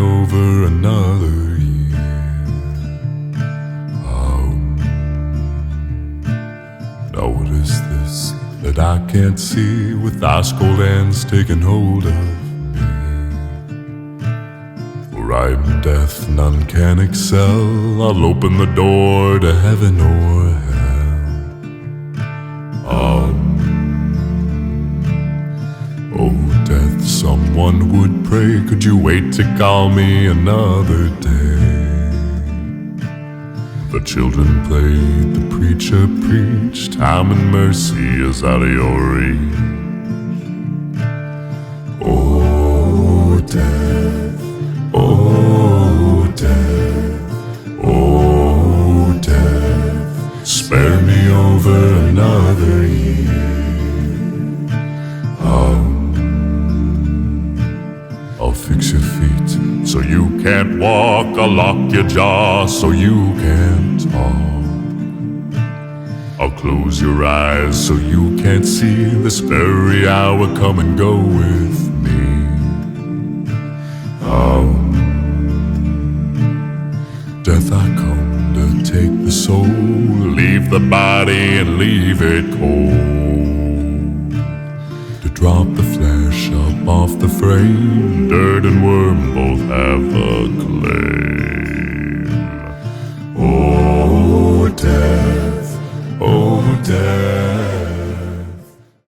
over another year. Now what is this that I can't see, with ice cold hands taking hold of me? For I am death, none can excel. I'll open the door to heaven or hell. Oh death, someone would pray, could you wait to call me another day? The children played, the preacher preached, time and mercy is out of your reach. Oh death, oh death, oh death, spare me over another year. I'll fix your feet so you can't walk. I'll lock your jaw so you can't talk. I'll close your eyes so you can't see this very hour. Come and go with me. Death, I come to take the soul, leave the body and leave it cold, to drop the flesh up off the frame. Dirt and worm both have a claim.